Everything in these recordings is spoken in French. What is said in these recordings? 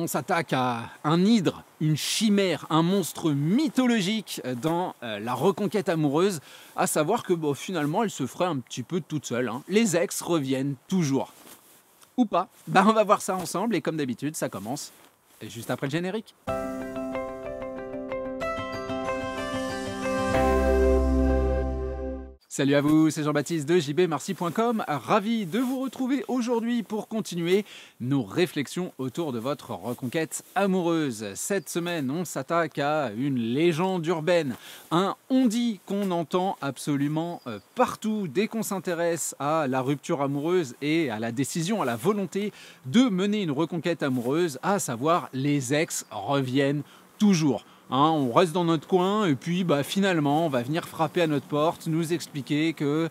On s'attaque à un hydre, une chimère, un monstre mythologique dans la reconquête amoureuse, à savoir que finalement elle se ferait un petit peu toute seule, hein. Les ex reviennent toujours. Ou pas. On va voir ça ensemble et comme d'habitude ça commence juste après le générique. Salut à vous, c'est Jean-Baptiste de jbmarcy.com, ravi de vous retrouver aujourd'hui pour continuer nos réflexions autour de votre reconquête amoureuse. Cette semaine, on s'attaque à une légende urbaine, un on-dit qu'on entend absolument partout dès qu'on s'intéresse à la rupture amoureuse et à la décision, à la volonté de mener une reconquête amoureuse, à savoir les ex reviennent toujours. On reste dans notre coin et puis finalement on va venir frapper à notre porte, nous expliquer que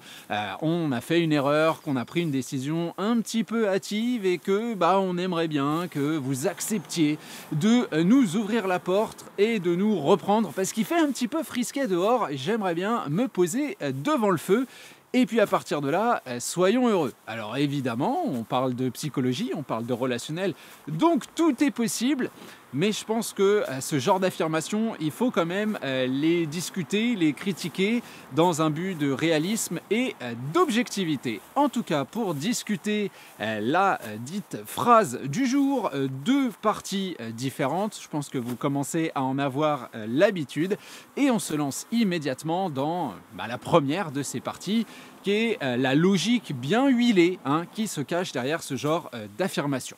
on a fait une erreur, qu'on a pris une décision un petit peu hâtive et que on aimerait bien que vous acceptiez de nous ouvrir la porte et de nous reprendre parce qu'il fait un petit peu frisquet dehors et j'aimerais bien me poser devant le feu. Et puis à partir de là, soyons heureux. Alors évidemment, on parle de psychologie, on parle de relationnel, donc tout est possible. Mais je pense que ce genre d'affirmations, il faut quand même les discuter, les critiquer dans un but de réalisme et d'objectivité. En tout cas, pour discuter la dite phrase du jour, deux parties différentes. Je pense que vous commencez à en avoir l'habitude. Et on se lance immédiatement dans la première de ces parties, qui est la logique bien huilée qui se cache derrière ce genre d'affirmation.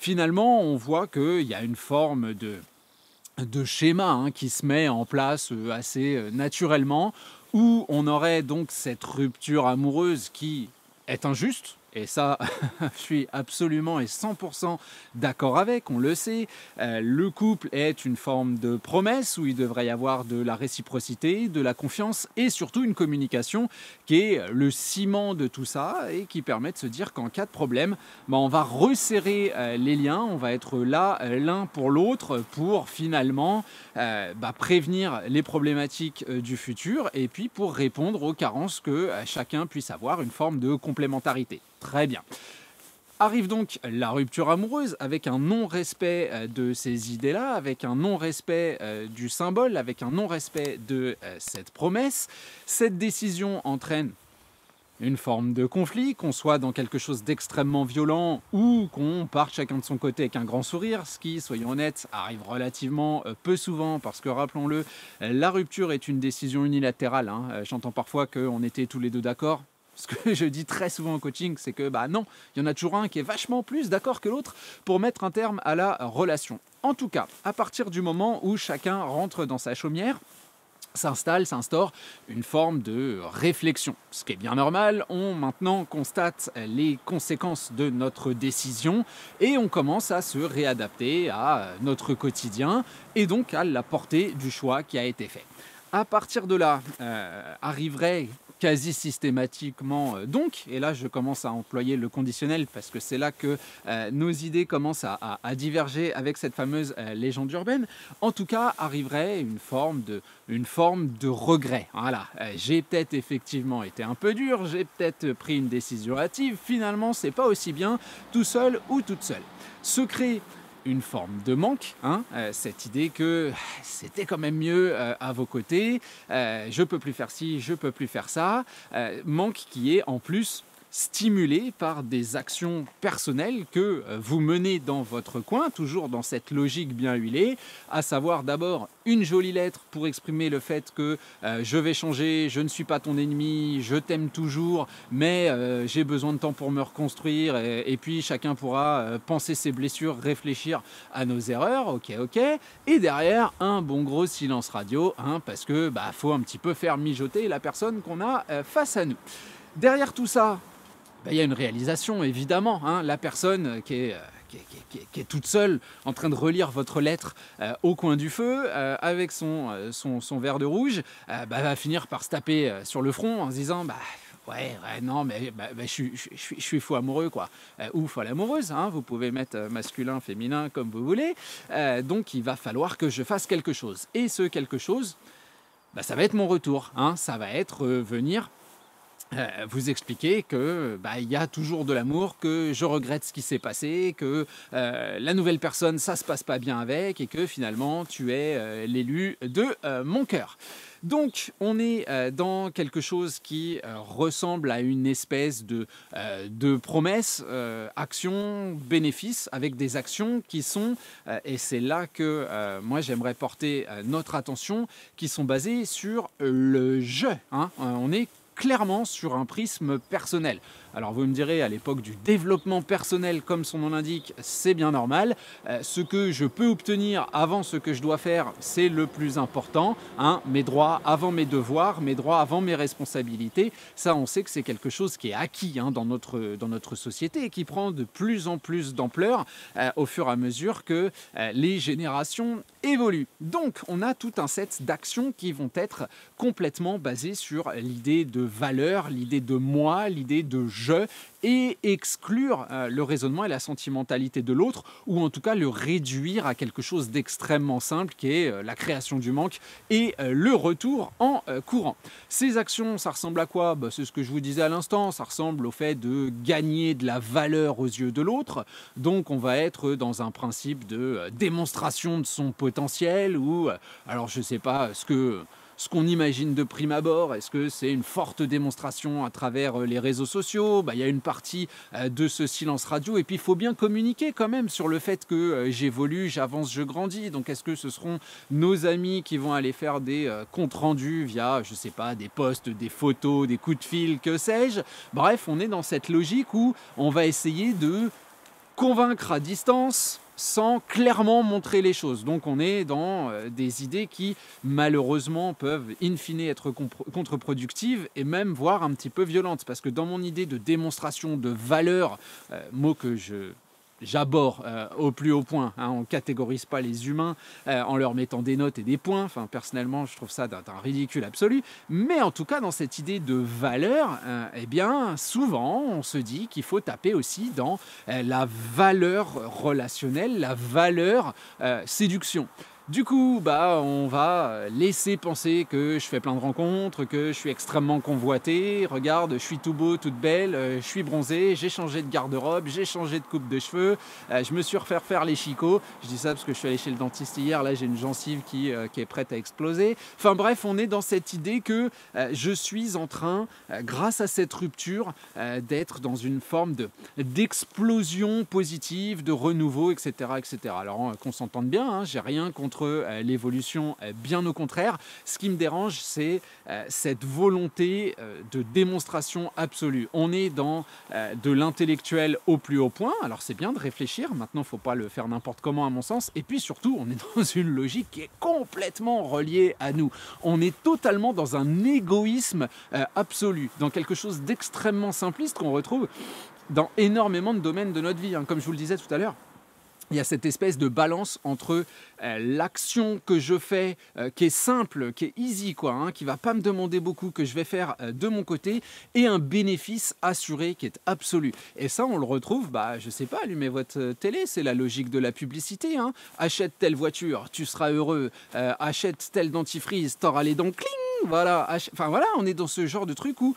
Finalement, on voit qu'il y a une forme de schéma qui se met en place assez naturellement, où on aurait donc cette rupture amoureuse qui est injuste. Et ça, je suis absolument et 100% d'accord avec, on le sait. Le couple est une forme de promesse où il devrait y avoir de la réciprocité, de la confiance et surtout une communication qui est le ciment de tout ça et qui permet de se dire qu'en cas de problème, on va resserrer les liens, on va être là l'un pour l'autre pour finalement prévenir les problématiques du futur et puis pour répondre aux carences que chacun puisse avoir une forme de complémentarité. Très bien. Arrive donc la rupture amoureuse avec un non-respect de ces idées-là, avec un non-respect du symbole, avec un non-respect de cette promesse. Cette décision entraîne une forme de conflit, qu'on soit dans quelque chose d'extrêmement violent ou qu'on parte chacun de son côté avec un grand sourire, ce qui, soyons honnêtes, arrive relativement peu souvent parce que, rappelons-le, la rupture est une décision unilatérale. J'entends parfois qu'on était tous les deux d'accord. Ce que je dis très souvent en coaching, c'est que non, il y en a toujours un qui est vachement plus d'accord que l'autre pour mettre un terme à la relation. En tout cas, à partir du moment où chacun rentre dans sa chaumière, s'instaure une forme de réflexion. Ce qui est bien normal, on maintenant constate les conséquences de notre décision et on commence à se réadapter à notre quotidien et donc à la portée du choix qui a été fait. À partir de là, arriverait quasi systématiquement donc, et là je commence à employer le conditionnel parce que c'est là que nos idées commencent à diverger avec cette fameuse légende urbaine, en tout cas arriverait une forme de regret. Voilà, j'ai peut-être effectivement été un peu dur, j'ai peut-être pris une décision hâtive, finalement c'est pas aussi bien tout seul ou toute seule. Se crée une forme de manque, cette idée que c'était quand même mieux à vos côtés, je peux plus faire ci, je peux plus faire ça, manque qui est en plus stimulé par des actions personnelles que vous menez dans votre coin, toujours dans cette logique bien huilée, à savoir d'abord une jolie lettre pour exprimer le fait que je vais changer, je ne suis pas ton ennemi, je t'aime toujours, mais j'ai besoin de temps pour me reconstruire et puis chacun pourra penser ses blessures, réfléchir à nos erreurs, ok, et derrière un bon gros silence radio, parce que faut un petit peu faire mijoter la personne qu'on a face à nous. Derrière tout ça, il y a une réalisation, évidemment. La personne qui est toute seule en train de relire votre lettre au coin du feu avec son verre de rouge va finir par se taper sur le front en se disant non mais je suis fou amoureux quoi, ou folle amoureuse, vous pouvez mettre masculin, féminin comme vous voulez, donc il va falloir que je fasse quelque chose et ce quelque chose ça va être mon retour, ça va être venir vous expliquer que bah, il y a toujours de l'amour, que je regrette ce qui s'est passé, que la nouvelle personne, ça se passe pas bien avec et que finalement tu es l'élu de mon cœur. Donc on est dans quelque chose qui ressemble à une espèce de promesse, action, bénéfice, avec des actions qui sont, et c'est là que moi j'aimerais porter notre attention, qui sont basées sur le je. Hein. On est clairement sur un prisme personnel. Alors vous me direz, à l'époque du développement personnel, comme son nom l'indique, c'est bien normal. Ce que je peux obtenir avant ce que je dois faire, c'est le plus important. Hein. Mes droits avant mes devoirs, mes droits avant mes responsabilités. Ça, on sait que c'est quelque chose qui est acquis dans notre société et qui prend de plus en plus d'ampleur au fur et à mesure que les générations évoluent. Donc, on a tout un set d'actions qui vont être complètement basées sur l'idée de valeur, l'idée de moi, l'idée de je, et exclure le raisonnement et la sentimentalité de l'autre, ou en tout cas le réduire à quelque chose d'extrêmement simple qui est la création du manque et le retour en courant. Ces actions, ça ressemble à quoi? C'est ce que je vous disais à l'instant, ça ressemble au fait de gagner de la valeur aux yeux de l'autre, donc on va être dans un principe de démonstration de son potentiel, ou alors je sais pas ce qu'on imagine de prime abord. Est-ce que c'est une forte démonstration à travers les réseaux sociaux? Il y a une partie de ce silence radio, et puis il faut bien communiquer quand même sur le fait que j'évolue, j'avance, je grandis. Donc est-ce que ce seront nos amis qui vont aller faire des comptes rendus via, je sais pas, des posts, des photos, des coups de fil, que sais-je? Bref, on est dans cette logique où on va essayer de convaincre à distance sans clairement montrer les choses. Donc on est dans des idées qui malheureusement peuvent in fine être contre-productives et même voire un petit peu violentes. Parce que dans mon idée de démonstration de valeur, mot que j'aborde au plus haut point, hein, on ne catégorise pas les humains en leur mettant des notes et des points, enfin, personnellement je trouve ça d'un ridicule absolu, mais en tout cas dans cette idée de valeur, eh bien souvent on se dit qu'il faut taper aussi dans la valeur relationnelle, la valeur séduction. Du coup, on va laisser penser que je fais plein de rencontres, que je suis extrêmement convoité. Regarde, je suis tout beau, toute belle, je suis bronzé, j'ai changé de garde-robe, j'ai changé de coupe de cheveux, je me suis refait faire les chicots. Je dis ça parce que je suis allé chez le dentiste hier, là j'ai une gencive qui est prête à exploser. Enfin bref, on est dans cette idée que je suis en train, grâce à cette rupture, d'être dans une forme d'explosion positive, de renouveau, etc. etc. Alors qu'on s'entende bien, hein, j'ai rien contre l'évolution, bien au contraire. Ce qui me dérange, c'est cette volonté de démonstration absolue. On est dans de l'intellectuel au plus haut point. Alors c'est bien de réfléchir, maintenant il ne faut pas le faire n'importe comment à mon sens, et puis surtout on est dans une logique qui est complètement reliée à nous. On est totalement dans un égoïsme absolu, dans quelque chose d'extrêmement simpliste qu'on retrouve dans énormément de domaines de notre vie, hein. Comme je vous le disais tout à l'heure, il y a cette espèce de balance entre l'action que je fais, qui est simple, qui est easy, hein, qui ne va pas me demander beaucoup, que je vais faire de mon côté, et un bénéfice assuré qui est absolu. Et ça, on le retrouve, je ne sais pas, allumez votre télé, c'est la logique de la publicité. Hein. Achète telle voiture, tu seras heureux. Achète tel dentifrice, t'auras les dents cling. Voilà. Enfin voilà, on est dans ce genre de truc où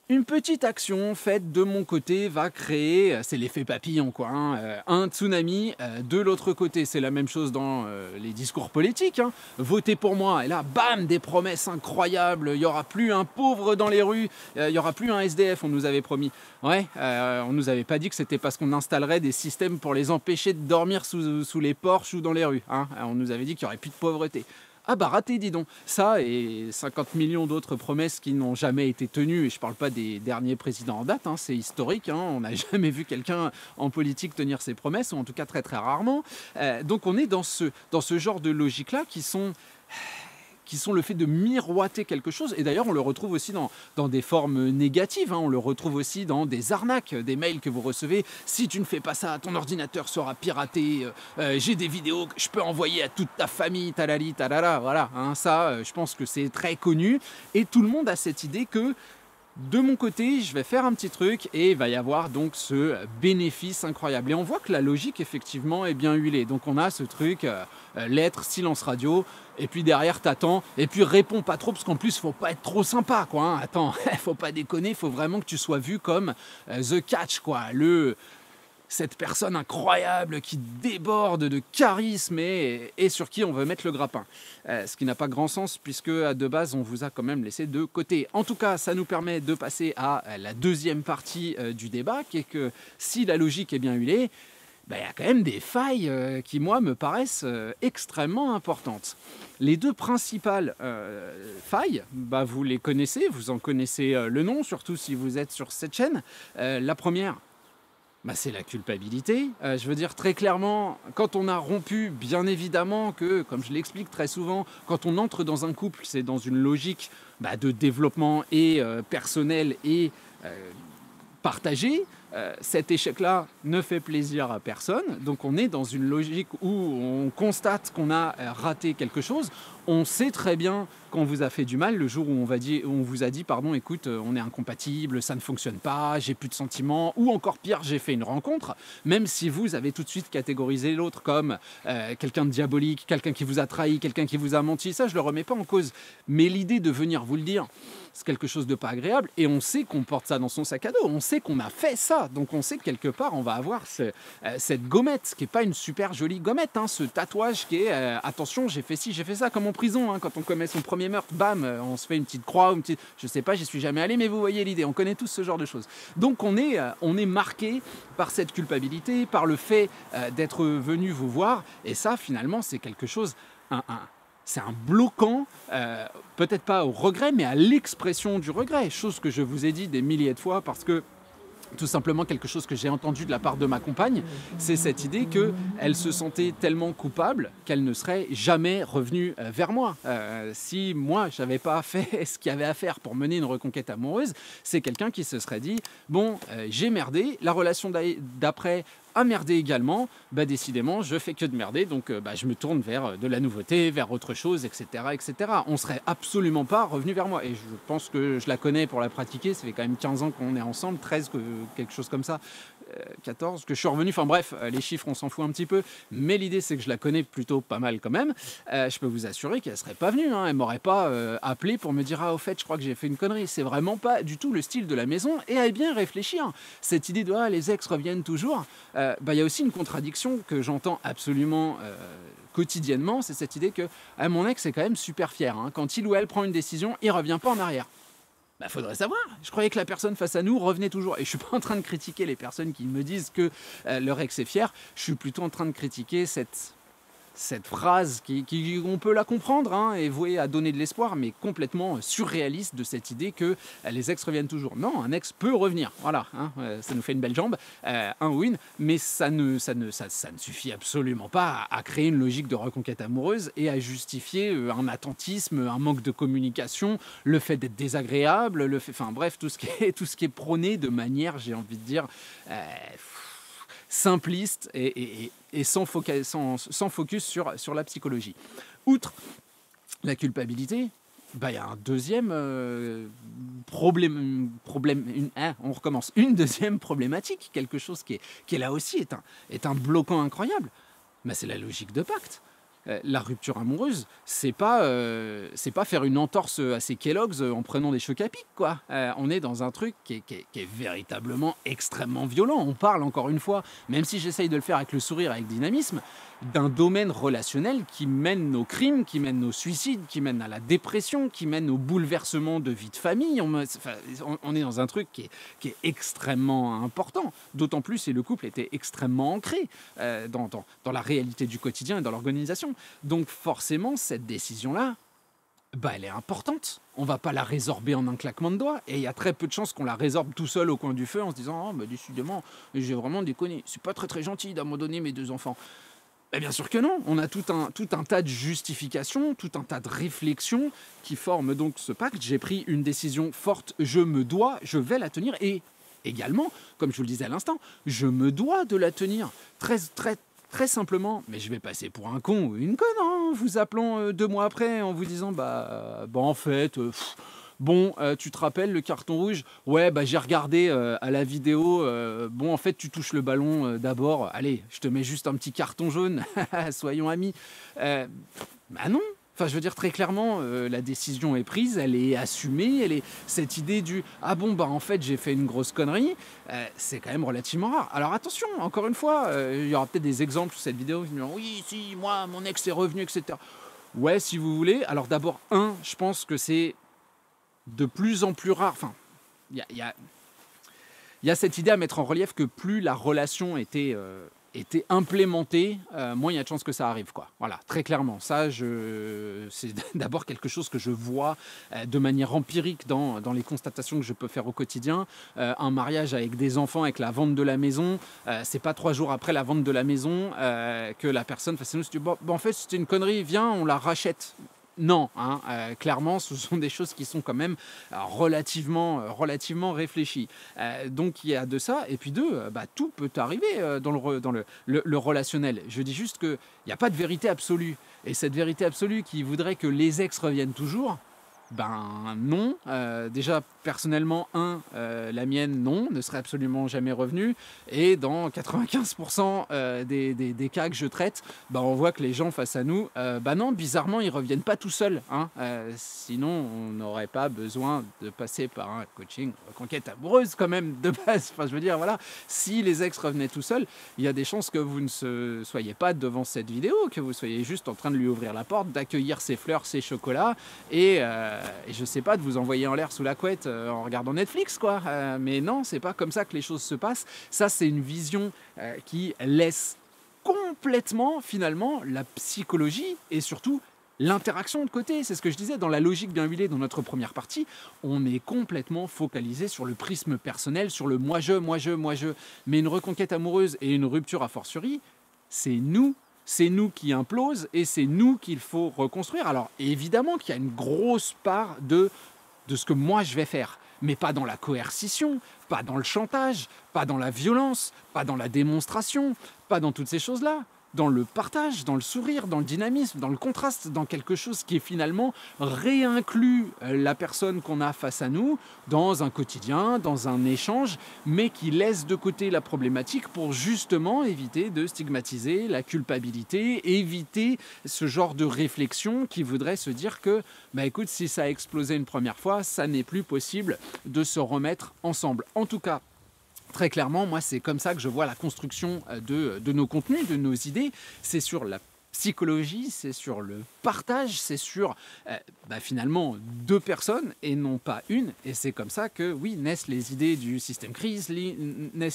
une petite action faite de mon côté va créer, c'est l'effet papillon hein, un tsunami de l'autre côté. C'est la même chose dans les discours politiques. Hein. Votez pour moi, et là, bam, des promesses incroyables. Il n'y aura plus un pauvre dans les rues, il n'y aura plus un SDF, on nous avait promis. Ouais, on nous avait pas dit que c'était parce qu'on installerait des systèmes pour les empêcher de dormir sous les porches ou dans les rues. Hein. On nous avait dit qu'il n'y aurait plus de pauvreté. Ah raté, dis donc. Ça et 50 millions d'autres promesses qui n'ont jamais été tenues, et je ne parle pas des derniers présidents en date, hein, c'est historique, hein, on n'a jamais vu quelqu'un en politique tenir ses promesses, ou en tout cas très très rarement. Donc on est dans ce genre de logique-là qui sont le fait de miroiter quelque chose. Et d'ailleurs, on le retrouve aussi dans des formes négatives. Hein. On le retrouve aussi dans des arnaques, des mails que vous recevez. Si tu ne fais pas ça, ton ordinateur sera piraté. J'ai des vidéos que je peux envoyer à toute ta famille. Talala. Voilà. Hein. Ça, je pense que c'est très connu. Et tout le monde a cette idée que De mon côté, je vais faire un petit truc et il va y avoir donc ce bénéfice incroyable. Et on voit que la logique, effectivement, est bien huilée. Donc on a ce truc, lettre, silence radio, et puis derrière, t'attends, et puis réponds pas trop, parce qu'en plus, faut pas être trop sympa, quoi. Hein. Attends, faut pas déconner, faut vraiment que tu sois vu comme The Catch, quoi. Cette personne incroyable qui déborde de charisme et sur qui on veut mettre le grappin. Ce qui n'a pas grand sens puisque de base on vous a quand même laissé de côté. En tout cas, ça nous permet de passer à la deuxième partie du débat qui est que si la logique est bien huilée, il y a quand même des failles qui, moi, me paraissent extrêmement importantes. Les deux principales failles, vous les connaissez, vous en connaissez le nom, surtout si vous êtes sur cette chaîne. La première, c'est la culpabilité. Je veux dire très clairement, quand on a rompu, bien évidemment que, comme je l'explique très souvent, quand on entre dans un couple, c'est dans une logique de développement et personnel et partagé. Cet échec-là ne fait plaisir à personne. Donc on est dans une logique où on constate qu'on a raté quelque chose. On sait très bien qu'on vous a fait du mal le jour où on vous a dit pardon, écoute, on est incompatible, ça ne fonctionne pas, j'ai plus de sentiments, ou encore pire, j'ai fait une rencontre, même si vous avez tout de suite catégorisé l'autre comme quelqu'un de diabolique, quelqu'un qui vous a trahi, quelqu'un qui vous a menti, ça je le remets pas en cause. Mais l'idée de venir vous le dire, c'est quelque chose de pas agréable et on sait qu'on porte ça dans son sac à dos, on sait qu'on a fait ça, donc on sait que quelque part on va avoir cette gommette, qui n'est pas une super jolie gommette, hein, ce tatouage qui est attention, j'ai fait ci, j'ai fait ça, comme en prison, hein, quand on commet son premier meurtre, bam, on se fait une petite croix, je sais pas, j'y suis jamais allé, mais vous voyez l'idée, on connaît tous ce genre de choses. Donc on est marqué par cette culpabilité, par le fait d'être venu vous voir, et ça finalement c'est quelque chose, c'est un bloquant, peut-être pas au regret, mais à l'expression du regret, chose que je vous ai dit des milliers de fois parce que tout simplement quelque chose que j'ai entendu de la part de ma compagne, c'est cette idée qu'elle se sentait tellement coupable qu'elle ne serait jamais revenue vers moi. Si moi, je n'avais pas fait ce qu'il y avait à faire pour mener une reconquête amoureuse, c'est quelqu'un qui se serait dit « Bon, j'ai merdé, la relation d'après a merdé également, décidément, je fais que de merder, donc je me tourne vers de la nouveauté, vers autre chose, etc. etc. » On ne serait absolument pas revenu vers moi. Et je pense que je la connais pour la pratiquer, ça fait quand même 15 ans qu'on est ensemble, 13, quelque chose comme ça, 14, que je suis revenu, enfin bref, les chiffres on s'en fout un petit peu, mais l'idée c'est que je la connais plutôt pas mal quand même. Je peux vous assurer qu'elle ne serait pas venue, hein. Elle ne m'aurait pas appelé pour me dire « Ah, au fait, je crois que j'ai fait une connerie ». C'est vraiment pas du tout le style de la maison, et à bien réfléchir. Cette idée de « Ah, les ex reviennent toujours », y a aussi une contradiction que j'entends absolument quotidiennement, c'est cette idée que mon ex est quand même super fier, hein. Quand il ou elle prend une décision, il ne revient pas en arrière. Faudrait savoir. Je croyais que la personne face à nous revenait toujours. Et je ne suis pas en train de critiquer les personnes qui me disent que leur ex est fier. Je suis plutôt en train de critiquer cette phrase qui on peut la comprendre, hein, et vouée à donner de l'espoir, mais complètement surréaliste de cette idée que les ex reviennent toujours. Non, un ex peut revenir. Voilà, hein, ça nous fait une belle jambe, un ou une, mais ça ne suffit absolument pas à créer une logique de reconquête amoureuse et à justifier un attentisme, un manque de communication, le fait d'être désagréable, enfin bref, tout ce qui est prôné de manière, j'ai envie de dire, simpliste et sans focus sur la psychologie. Outre la culpabilité, il y a un deuxième problème, on recommence, une deuxième problématique, quelque chose qui est là aussi est un bloquant incroyable, c'est la logique de pacte. La rupture amoureuse, c'est pas faire une entorse à ses Kellogg's en prenant des chocs à pic, quoi. On est dans un truc qui est véritablement extrêmement violent. On parle, encore une fois, même si j'essaye de le faire avec le sourire, avec dynamisme, d'un domaine relationnel qui mène aux crimes, qui mène aux suicides, qui mène à la dépression, qui mène au bouleversement de vie de famille. On est dans un truc qui est extrêmement important. D'autant plus si le couple était extrêmement ancré dans la réalité du quotidien et dans l'organisation. Donc forcément, cette décision-là, elle est importante. On ne va pas la résorber en un claquement de doigts. Et il y a très peu de chances qu'on la résorbe tout seul au coin du feu en se disant « Oh, décidément, j'ai vraiment déconné. C'est pas très très gentil d'abandonner mes 2 enfants. » Bien sûr que non, on a tout un tas de justifications, tout un tas de réflexions qui forment donc ce pacte. J'ai pris une décision forte, je vais la tenir, et également, comme je vous le disais à l'instant, je me dois de la tenir très, très, très simplement. Mais je vais passer pour un con ou une conne, hein, vous appelant 2 mois après en vous disant en fait, Bon, tu te rappelles le carton rouge? Ouais, bah j'ai regardé à la vidéo. Bon, en fait, tu touches le ballon d'abord. Allez, je te mets juste un petit carton jaune. Soyons amis. Euh, Bah non. Enfin, je veux dire très clairement, la décision est prise, elle est assumée, elle est cette idée du ah bon bah en fait j'ai fait une grosse connerie, c'est quand même relativement rare. Alors attention, encore une fois, il y aura peut-être des exemples sur cette vidéo qui me diront oui si moi mon ex est revenu etc. Ouais si vous voulez. Alors d'abord je pense que c'est de plus en plus rare. Enfin, il y a, il y a- il y a cette idée à mettre en relief que plus la relation était implémentée, moins il y a de chances que ça arrive, quoi. Voilà, très clairement. Ça, c'est d'abord quelque chose que je vois de manière empirique dans les constatations que je peux faire au quotidien. Un mariage avec des enfants, avec la vente de la maison, c'est pas 3 jours après la vente de la maison que la personne face à nous se dit bon, en fait, c'était une connerie, viens, on la rachète. Non, hein, clairement, ce sont des choses qui sont quand même relativement réfléchies. Donc il y a de ça, et puis deux, bah, tout peut arriver dans le relationnel. Je dis juste qu'il n'y a pas de vérité absolue. Et cette vérité absolue qui voudrait que les ex reviennent toujours, ben non. Déjà, personnellement, la mienne, non, ne serait absolument jamais revenue. Et dans 95% des cas que je traite, ben, on voit que les gens face à nous, ben non, bizarrement, ils reviennent pas tout seuls. Hein. Sinon, on n'aurait pas besoin de passer par un coaching conquête amoureuse quand même de base. Enfin, je veux dire, voilà, si les ex revenaient tout seuls, il y a des chances que vous ne soyez pas devant cette vidéo, que vous soyez juste en train de lui ouvrir la porte, d'accueillir ses fleurs, ses chocolats, et je sais pas, de vous envoyer en l'air sous la couette en regardant Netflix, quoi. Mais non, c'est pas comme ça que les choses se passent. Ça, c'est une vision qui laisse complètement, finalement, la psychologie et surtout l'interaction de côté. C'est ce que je disais dans la logique bien huilée dans notre première partie. On est complètement focalisé sur le prisme personnel, sur le moi-je, moi-je, moi-je. Mais une reconquête amoureuse et une rupture a fortiori, c'est nous. C'est nous qui implose et c'est nous qu'il faut reconstruire. Alors évidemment qu'il y a une grosse part de ce que moi je vais faire, mais pas dans la coercition, pas dans le chantage, pas dans la violence, pas dans la démonstration, pas dans toutes ces choses-là. Dans le partage, dans le sourire, dans le dynamisme, dans le contraste, dans quelque chose qui est finalement réinclut la personne qu'on a face à nous dans un quotidien, dans un échange, mais qui laisse de côté la problématique pour justement éviter de stigmatiser la culpabilité, éviter ce genre de réflexion qui voudrait se dire que, bah écoute, si ça a explosé une première fois, ça n'est plus possible de se remettre ensemble. En tout cas, très clairement, moi, c'est comme ça que je vois la construction de nos contenus, de nos idées. C'est sur la psychologie, c'est sur le partage, c'est sur finalement deux personnes et non pas une. Et c'est comme ça que, oui, naissent les idées du système crise, naît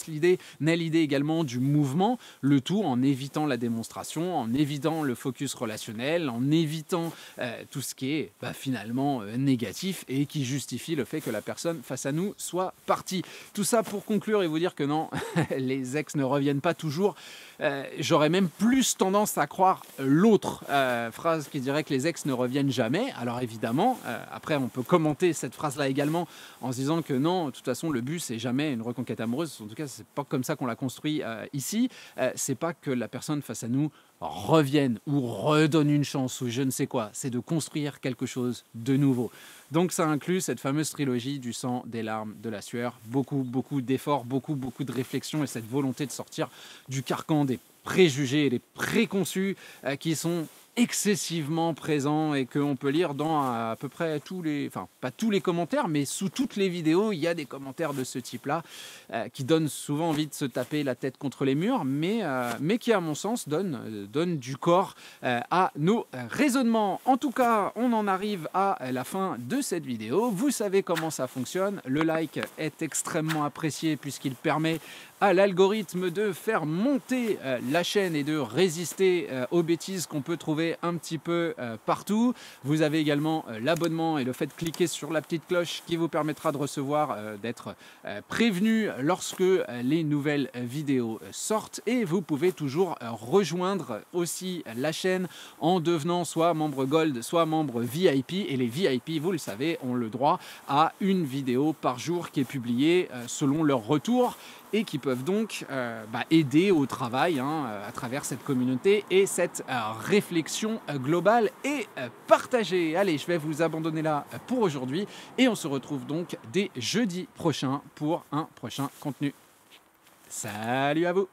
l'idée également du mouvement, le tout en évitant la démonstration, en évitant le focus relationnel, en évitant tout ce qui est finalement négatif et qui justifie le fait que la personne face à nous soit partie. Tout ça pour conclure et vous dire que non, les ex ne reviennent pas toujours. J'aurais même plus tendance à croire l'autre phrase qui dirait que les ex ne reviennent jamais. Alors évidemment, après on peut commenter cette phrase-là également en se disant que non, de toute façon le but c'est jamais une reconquête amoureuse. En tout cas, c'est pas comme ça qu'on l'a construit ici. C'est pas que la personne face à nous revienne ou redonne une chance ou je ne sais quoi. C'est de construire quelque chose de nouveau. Donc ça inclut cette fameuse trilogie du sang, des larmes, de la sueur. Beaucoup d'efforts, beaucoup de réflexion et cette volonté de sortir du carcan des préjugés et des préconçus qui sont excessivement présents et qu'on peut lire dans à peu près pas tous les commentaires, mais sous toutes les vidéos, il y a des commentaires de ce type-là qui donnent souvent envie de se taper la tête contre les murs, mais qui, à mon sens, donnent du corps à nos raisonnements. En tout cas, on en arrive à la fin de cette vidéo. Vous savez comment ça fonctionne. Le like est extrêmement apprécié puisqu'il permet à l'algorithme de faire monter la chaîne et de résister aux bêtises qu'on peut trouver un petit peu partout. Vous avez également l'abonnement et le fait de cliquer sur la petite cloche qui vous permettra de recevoir, d'être prévenu lorsque les nouvelles vidéos sortent. Et vous pouvez toujours rejoindre aussi la chaîne en devenant soit membre Gold, soit membre VIP. Et les VIP, vous le savez, ont le droit à une vidéo par jour qui est publiée selon leur retour. et qui peuvent donc aider au travail à travers cette communauté et cette réflexion globale et partagée. Allez, je vais vous abandonner là pour aujourd'hui et on se retrouve donc dès jeudi prochain pour un prochain contenu. Salut à vous!